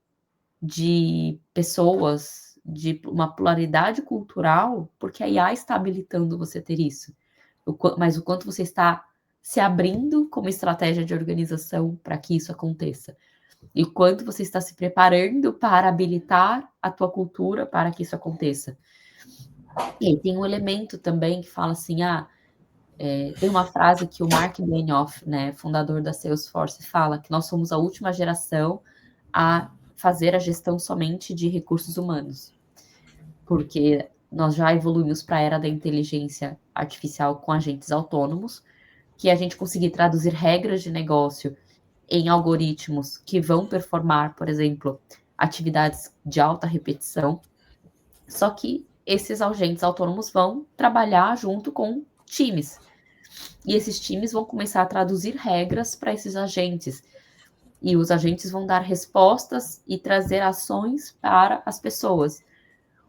de pessoas, de uma pluralidade cultural, porque a IA está habilitando você ter isso. Mas o quanto você está se abrindo como estratégia de organização para que isso aconteça. E o quanto você está se preparando para habilitar a tua cultura para que isso aconteça. E tem um elemento também que fala assim, tem uma frase que o Mark Benioff, né, fundador da Salesforce, fala que nós somos a última geração a fazer a gestão somente de recursos humanos, porque nós já evoluímos para a era da inteligência artificial com agentes autônomos, que a gente conseguir traduzir regras de negócio em algoritmos que vão performar, por exemplo, atividades de alta repetição, só que esses agentes autônomos vão trabalhar junto com times. E esses times vão começar a traduzir regras para esses agentes. E os agentes vão dar respostas e trazer ações para as pessoas.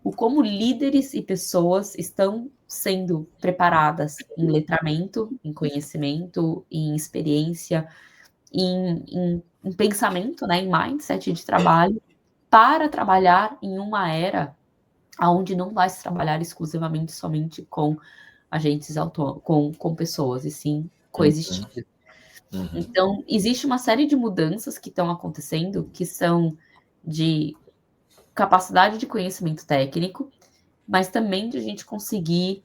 O como líderes e pessoas estão sendo preparadas em letramento, em conhecimento, em experiência, em pensamento, né, em mindset de trabalho, para trabalhar em uma era onde não vai se trabalhar exclusivamente somente com agentes com pessoas, e sim coexistir. Então, existe uma série de mudanças que estão acontecendo, que são de capacidade de conhecimento técnico, mas também de a gente conseguir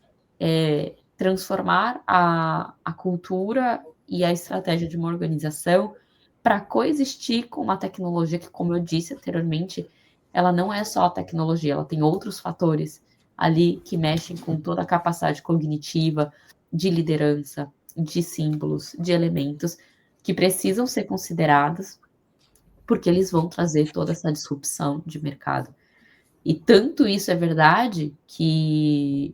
transformar a cultura e a estratégia de uma organização para coexistir com uma tecnologia que, como eu disse anteriormente, ela não é só a tecnologia, ela tem outros fatores ali que mexem com toda a capacidade cognitiva, de liderança, de símbolos, de elementos que precisam ser considerados, porque eles vão trazer toda essa disrupção de mercado. E tanto isso é verdade que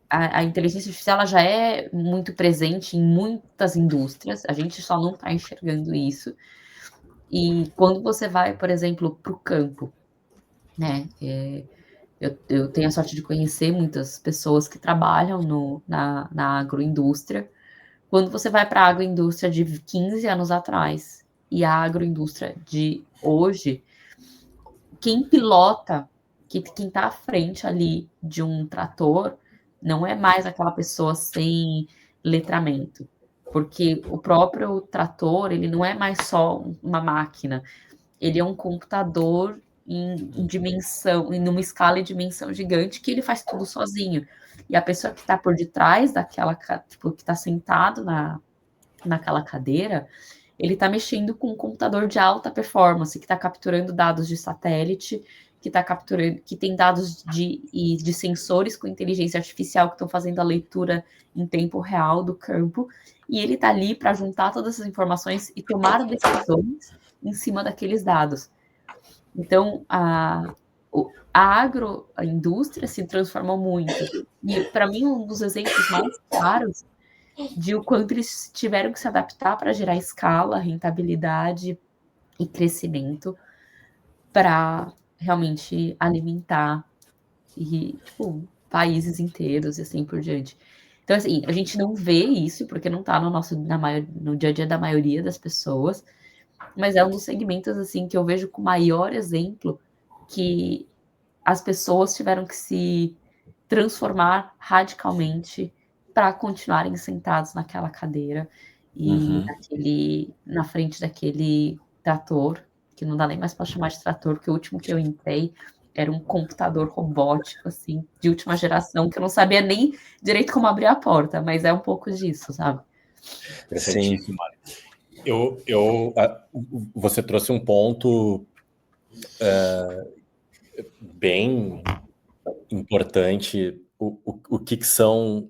a inteligência artificial ela já é muito presente em muitas indústrias, a gente só não está enxergando isso. E quando você vai, por exemplo, para o campo, né? Eu tenho a sorte de conhecer muitas pessoas que trabalham na agroindústria. Quando você vai para a agroindústria de 15 anos atrás e a agroindústria de hoje, quem pilota, quem está à frente ali de um trator, não é mais aquela pessoa sem letramento, porque o próprio trator, ele não é mais só uma máquina, ele é um computador em dimensão, em uma escala e dimensão gigante, que ele faz tudo sozinho. E a pessoa que está por detrás daquela, tipo, que está sentado naquela cadeira, ele está mexendo com um computador de alta performance, que está capturando dados de satélite, que está capturando, que tem dados de sensores com inteligência artificial que estão fazendo a leitura em tempo real do campo, e ele está ali para juntar todas essas informações e tomar decisões em cima daqueles dados. Então, a agroindústria se transformou muito. E, para mim, um dos exemplos mais claros de o quanto eles tiveram que se adaptar para gerar escala, rentabilidade e crescimento para realmente alimentar e, tipo, países inteiros e assim por diante. Então, assim, a gente não vê isso porque não está no dia a dia da maioria das pessoas, mas é um dos segmentos assim que eu vejo com maior exemplo que as pessoas tiveram que se transformar radicalmente para continuarem sentados naquela cadeira e na frente daquele trator, que não dá nem mais para chamar de trator, porque o último que eu entrei era um computador robótico, assim, de última geração, que eu não sabia nem direito como abrir a porta, mas é um pouco disso, sabe? Perfeitíssimo. Você trouxe um ponto bem importante, o que são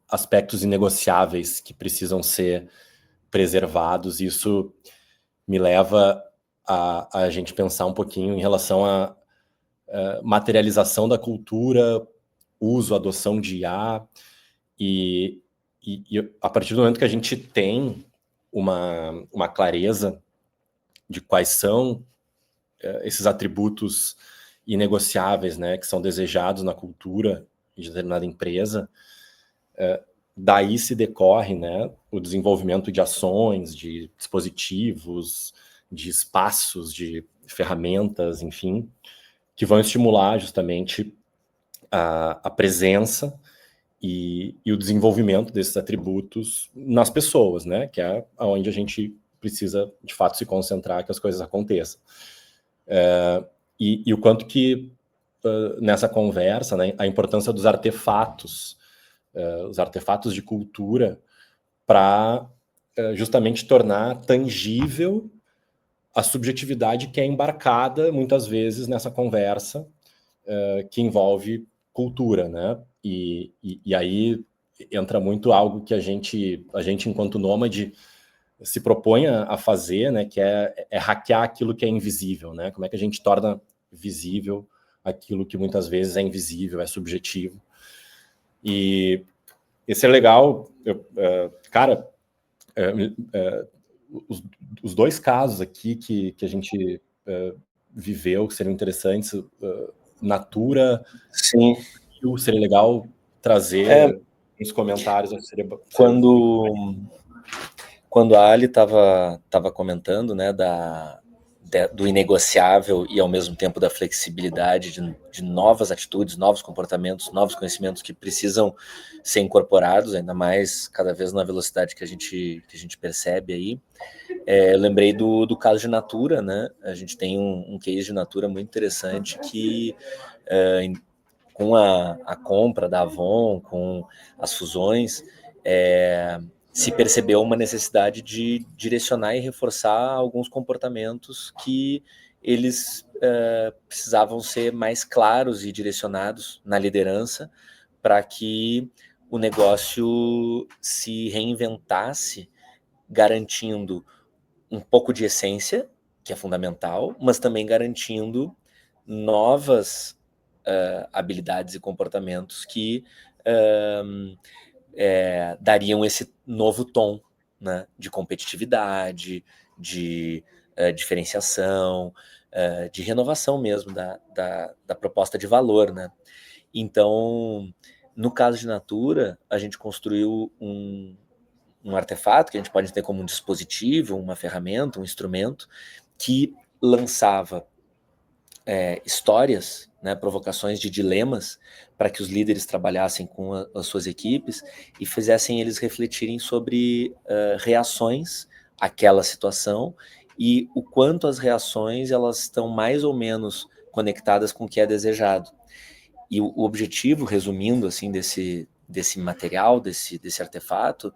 aspectos inegociáveis que precisam ser preservados. Isso me leva a gente pensar um pouquinho em relação à materialização da cultura, uso, adoção de IA, e a partir do momento que a gente tem uma clareza de quais são esses atributos inegociáveis, né, que são desejados na cultura de determinada empresa, daí se decorre, né, o desenvolvimento de ações, de dispositivos, de espaços, de ferramentas, enfim, que vão estimular justamente a presença e o desenvolvimento desses atributos nas pessoas, né, que é onde a gente precisa, de fato, se concentrar que as coisas aconteçam. E o quanto que, nessa conversa, né, a importância dos artefatos, os artefatos de cultura, para justamente tornar tangível a subjetividade que é embarcada, muitas vezes, nessa conversa que envolve cultura, né? E aí entra muito algo que a gente enquanto nômade, se propõe a fazer, né? Que é hackear aquilo que é invisível, né? Como é que a gente torna visível aquilo que muitas vezes é invisível, é subjetivo. E esse é legal, cara, os dois casos aqui que a gente viveu, que seriam interessantes, Natura, sim, seria legal trazer uns comentários. Seria... Quando a Ali estava comentando, né, do inegociável e ao mesmo tempo da flexibilidade de novas atitudes, novos comportamentos, novos conhecimentos que precisam ser incorporados, ainda mais cada vez na velocidade que a gente percebe aí. Eu lembrei do caso de Natura, né? A gente tem um case de Natura muito interessante que com a compra da Avon, com as fusões, se percebeu uma necessidade de direcionar e reforçar alguns comportamentos que eles precisavam ser mais claros e direcionados na liderança para que o negócio se reinventasse, garantindo um pouco de essência, que é fundamental, mas também garantindo novas habilidades e comportamentos que dariam esse novo tom, né, de competitividade, de diferenciação, de renovação mesmo da proposta de valor, né? Então, no caso de Natura, a gente construiu um artefato que a gente pode ter como um dispositivo, uma ferramenta, um instrumento que lançava histórias, né, provocações de dilemas para que os líderes trabalhassem com as suas equipes e fizessem eles refletirem sobre reações àquela situação e o quanto as reações elas estão mais ou menos conectadas com o que é desejado. E o objetivo, resumindo assim desse material, desse artefato,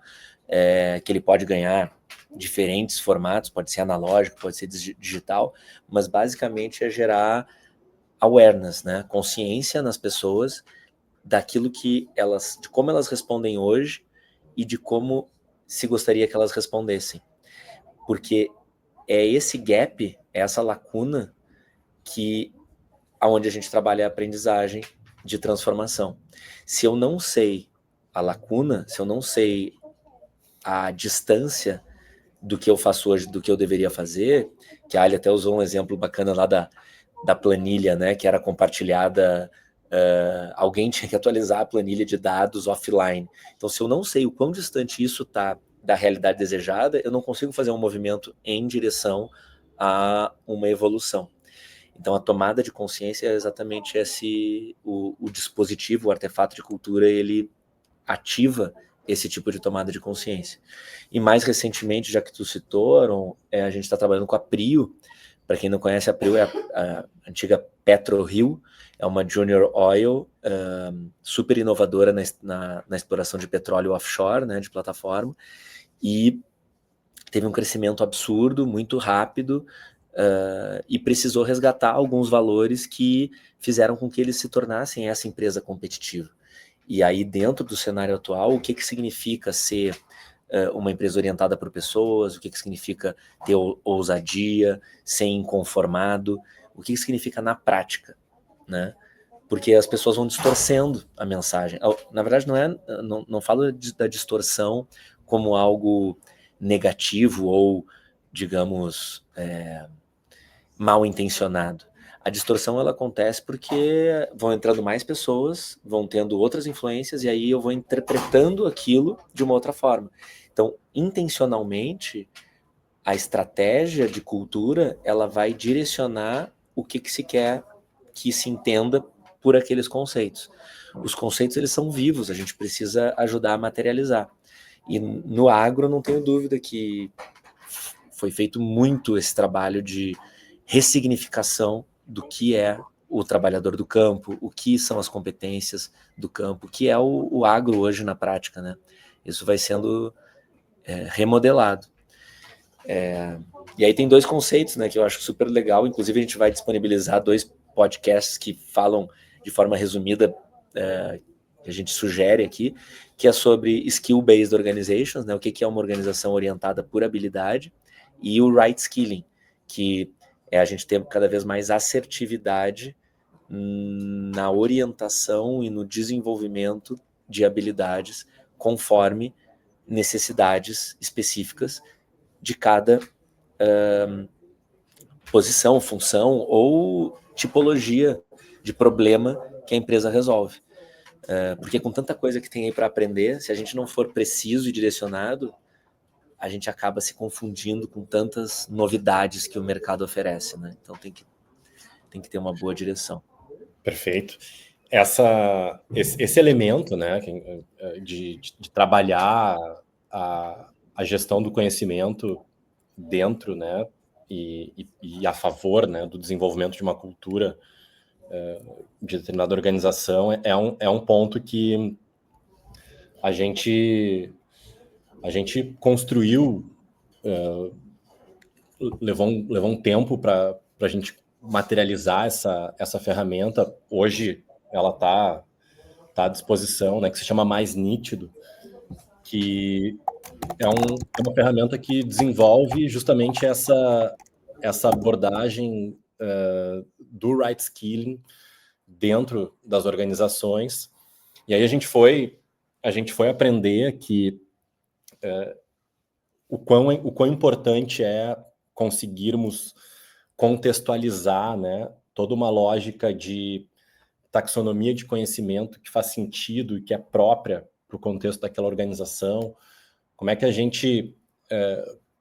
é que ele pode ganhar diferentes formatos, pode ser analógico, pode ser digital, mas basicamente é gerar awareness, né? Consciência nas pessoas daquilo que elas, de como elas respondem hoje e de como se gostaria que elas respondessem. Porque é esse gap, é essa lacuna que aonde a gente trabalha a aprendizagem de transformação. Se eu não sei a lacuna, se eu não sei a distância do que eu faço hoje, do que eu deveria fazer, que a Ali até usou um exemplo bacana lá da planilha, né, que era compartilhada, alguém tinha que atualizar a planilha de dados offline. Então, se eu não sei o quão distante isso está da realidade desejada, eu não consigo fazer um movimento em direção a uma evolução. Então, a tomada de consciência é exatamente o dispositivo, o artefato de cultura, ele ativa esse tipo de tomada de consciência. E mais recentemente, já que tu citou, Aaron, a gente está trabalhando com a Prio. Para quem não conhece, a Prio é a antiga PetroRio, é uma junior oil super inovadora na exploração de petróleo offshore, né, de plataforma, e teve um crescimento absurdo, muito rápido, e precisou resgatar alguns valores que fizeram com que eles se tornassem essa empresa competitiva. E aí, dentro do cenário atual, o que significa ser uma empresa orientada por pessoas, o que significa ter ousadia, ser inconformado, o que significa na prática, né? Porque as pessoas vão distorcendo a mensagem. Na verdade, não falo da distorção como algo negativo ou, digamos, mal intencionado. A distorção ela acontece porque vão entrando mais pessoas, vão tendo outras influências e aí eu vou interpretando aquilo de uma outra forma. Então, intencionalmente, a estratégia de cultura ela vai direcionar o que se quer que se entenda por aqueles conceitos. Os conceitos eles são vivos, a gente precisa ajudar a materializar. E no agro não tenho dúvida que foi feito muito esse trabalho de ressignificação do que é o trabalhador do campo, o que são as competências do campo, o que é o agro hoje na prática, né? Isso vai sendo remodelado. E aí tem dois conceitos, né, que eu acho super legal, inclusive a gente vai disponibilizar 2 podcasts que falam de forma resumida, que a gente sugere aqui, que é sobre Skill-Based Organizations, né, o que é uma organização orientada por habilidade, e o Right Skilling, que a gente tem cada vez mais assertividade na orientação e no desenvolvimento de habilidades conforme necessidades específicas de cada posição, função ou tipologia de problema que a empresa resolve. Porque com tanta coisa que tem aí para aprender, se a gente não for preciso e direcionado, a gente acaba se confundindo com tantas novidades que o mercado oferece, né? Então tem que ter uma boa direção. Perfeito. Esse elemento, né, de trabalhar a gestão do conhecimento dentro, né, e a favor, né, do desenvolvimento de uma cultura de determinada organização é um ponto que a gente construiu, levou um tempo para a gente materializar essa ferramenta. Hoje ela está à disposição, né, que se chama Mais Nítido, que é uma ferramenta que desenvolve justamente essa abordagem do right skilling dentro das organizações. E aí a gente foi aprender que o quão importante é conseguirmos contextualizar, né, toda uma lógica de taxonomia de conhecimento que faz sentido e que é própria para o contexto daquela organização. Como é que a gente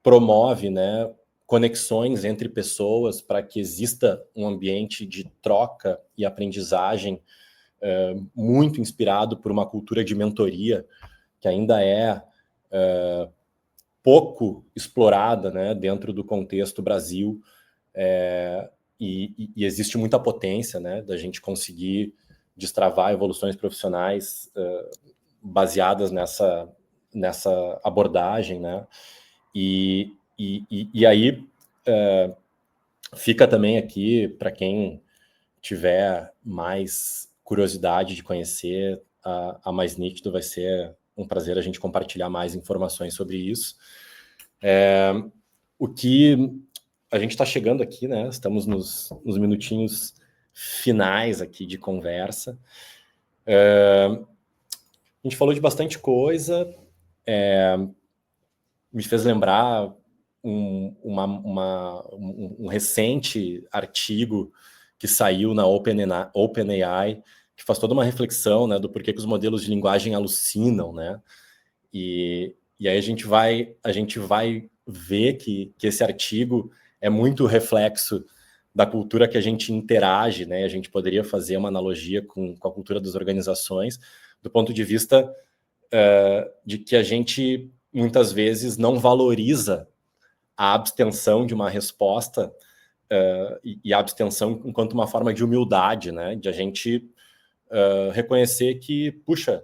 promove, né, conexões entre pessoas para que exista um ambiente de troca e aprendizagem muito inspirado por uma cultura de mentoria que ainda é pouco explorada, né, dentro do contexto Brasil, e existe muita potência, né, da gente conseguir destravar evoluções profissionais baseadas nessa abordagem, né, e aí fica também aqui, para quem tiver mais curiosidade de conhecer a Mais Nítido, vai ser um prazer a gente compartilhar mais informações sobre isso. O que a gente está chegando aqui, né? Estamos nos minutinhos finais aqui de conversa. A gente falou de bastante coisa. Me fez lembrar um recente artigo que saiu na OpenAI, que faz toda uma reflexão, né, do porquê que os modelos de linguagem alucinam, né? E aí a gente vai ver que esse artigo é muito reflexo da cultura que a gente interage, né? A gente poderia fazer uma analogia com a cultura das organizações, do ponto de vista de que a gente muitas vezes não valoriza a abstenção de uma resposta e a abstenção enquanto uma forma de humildade, né? De a gente reconhecer que, puxa,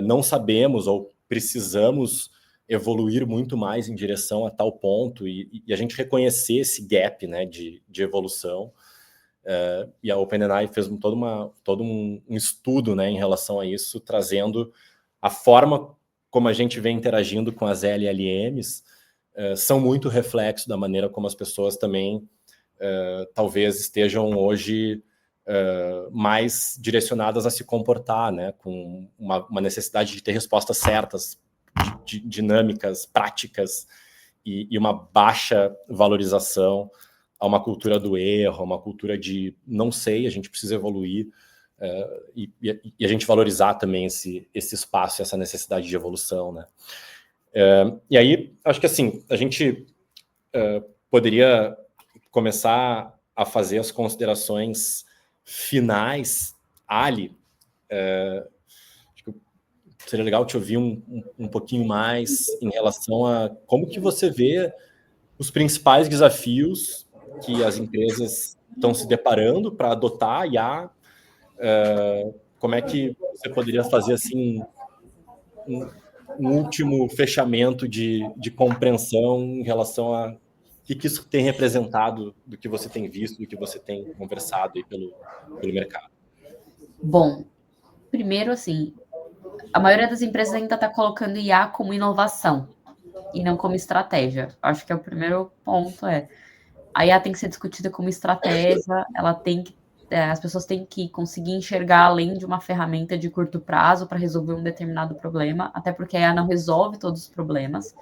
não sabemos ou precisamos evoluir muito mais em direção a tal ponto e a gente reconhecer esse gap, né, de evolução. E a OpenAI fez todo um estudo, né, em relação a isso, trazendo a forma como a gente vem interagindo com as LLMs são muito reflexo da maneira como as pessoas também talvez estejam hoje mais direcionadas a se comportar, né, com uma necessidade de ter respostas certas, dinâmicas, práticas, e uma baixa valorização a uma cultura do erro, a uma cultura de não sei, a gente precisa evoluir, e a gente valorizar também esse espaço, essa necessidade de evolução, né? E aí, acho que assim, a gente poderia começar a fazer as considerações finais. Ali, acho que seria legal te ouvir um pouquinho mais em relação a como que você vê os principais desafios que as empresas estão se deparando para adotar a IA. Como é que você poderia fazer assim um último fechamento de compreensão em relação a o que isso tem representado do que você tem visto, do que você tem conversado aí pelo mercado? Bom, primeiro, assim, a maioria das empresas ainda está colocando IA como inovação e não como estratégia. Acho que é o primeiro ponto. A IA tem que ser discutida como estratégia, ela tem que as pessoas têm que conseguir enxergar além de uma ferramenta de curto prazo para resolver um determinado problema, até porque a IA não resolve todos os problemas.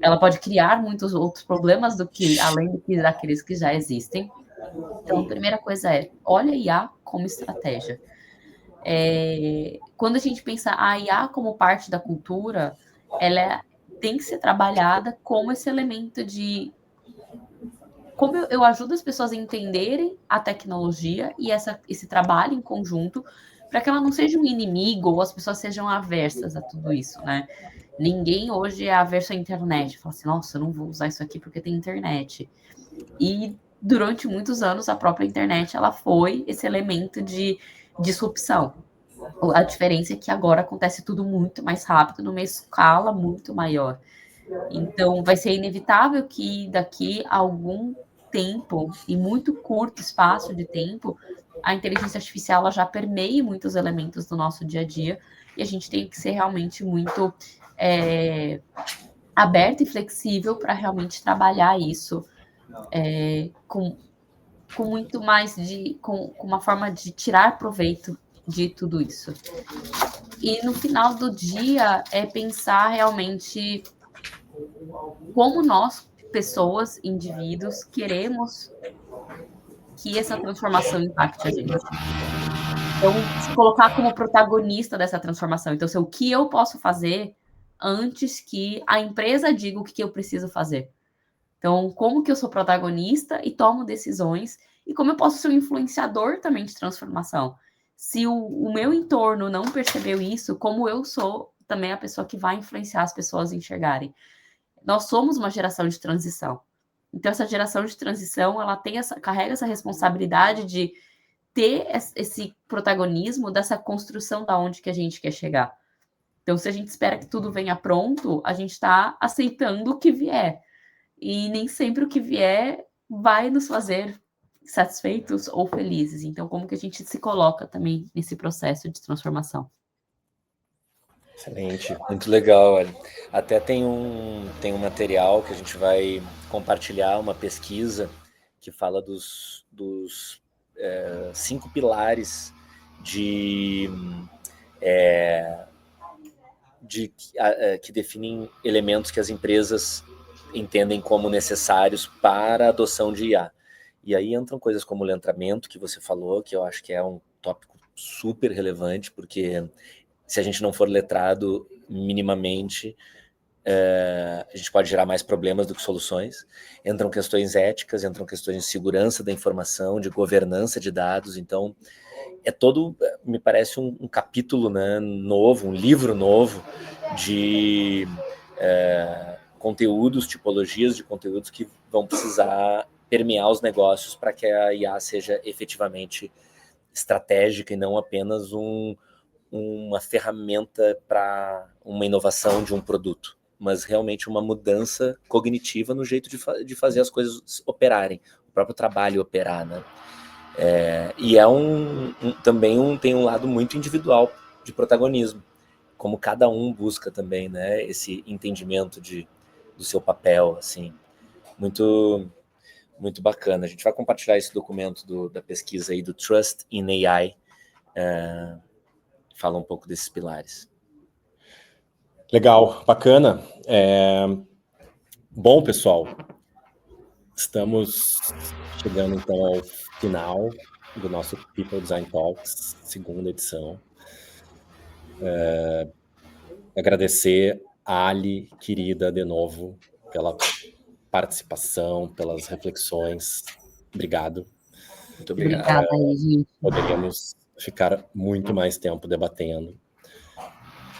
Ela pode criar muitos outros problemas além daqueles que já existem. Então, a primeira coisa olha a IA como estratégia. Quando a gente pensa a IA como parte da cultura, ela tem que ser trabalhada como esse elemento de como eu ajudo as pessoas a entenderem a tecnologia e esse trabalho em conjunto, para que ela não seja um inimigo ou as pessoas sejam aversas a tudo isso, né? Ninguém hoje é averso à internet. Fala assim, nossa, eu não vou usar isso aqui porque tem internet. E durante muitos anos, a própria internet ela foi esse elemento de disrupção. A diferença é que agora acontece tudo muito mais rápido, numa escala muito maior. Então, vai ser inevitável que daqui a algum tempo, e muito curto espaço de tempo, a inteligência artificial ela já permeie muitos elementos do nosso dia a dia, e a gente tem que ser realmente muito aberto e flexível para realmente trabalhar isso com com muito mais com uma forma de tirar proveito de tudo isso. E no final do dia é pensar realmente como nós, pessoas, indivíduos, queremos que essa transformação impacte a gente. Então, se colocar como protagonista dessa transformação. Então, o que eu posso fazer antes que a empresa diga o que eu preciso fazer. Então, como que eu sou protagonista e tomo decisões e como eu posso ser um influenciador também de transformação. Se o meu entorno não percebeu isso, como eu sou também a pessoa que vai influenciar as pessoas a enxergarem. Nós somos uma geração de transição. Então, essa geração de transição, ela carrega essa responsabilidade de ter esse protagonismo dessa construção da onde que a gente quer chegar. Então, se a gente espera que tudo venha pronto, a gente está aceitando o que vier. E nem sempre o que vier vai nos fazer satisfeitos ou felizes. Então, como que a gente se coloca também nesse processo de transformação? Excelente, muito legal, olha. Até tem um material que a gente vai compartilhar, uma pesquisa que fala dos 5 pilares que definem elementos que as empresas entendem como necessários para a adoção de IA. E aí entram coisas como o letramento, que você falou, que eu acho que é um tópico super relevante, porque se a gente não for letrado minimamente, a gente pode gerar mais problemas do que soluções. Entram questões éticas, entram questões de segurança da informação, de governança de dados. Então, é todo, me parece, um capítulo, né, novo, um livro novo de conteúdos, tipologias de conteúdos que vão precisar permear os negócios para que a IA seja efetivamente estratégica e não apenas uma ferramenta para uma inovação de um produto, mas realmente uma mudança cognitiva no jeito de fazer as coisas operarem, o próprio trabalho operar, né? E também tem um lado muito individual de protagonismo, como cada um busca também, né, esse entendimento do seu papel, assim, muito, muito bacana. A gente vai compartilhar esse documento da pesquisa aí do Trust in AI, fala um pouco desses pilares. Legal, bacana. Bom, pessoal, estamos chegando então ao final do nosso People Design Talks, segunda edição. Agradecer a Ali, querida, de novo, pela participação, pelas reflexões. Obrigado. Muito obrigado. Obrigada aí, gente. Poderíamos ficar muito mais tempo debatendo.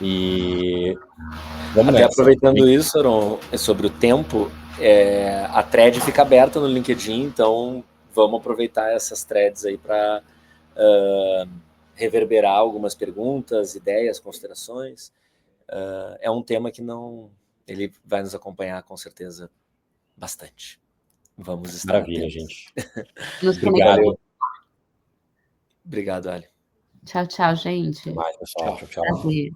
E vamos até nessa. Aproveitando isso, Aron, sobre o tempo, a thread fica aberta no LinkedIn, então vamos aproveitar essas threads aí para reverberar algumas perguntas, ideias, considerações. É um tema que ele vai nos acompanhar com certeza bastante. Vamos estar Maravilha, atentos. gente. Obrigado. Obrigado, Ali. Tchau, tchau, gente. Até mais, pessoal. Tchau, tchau. Prazer.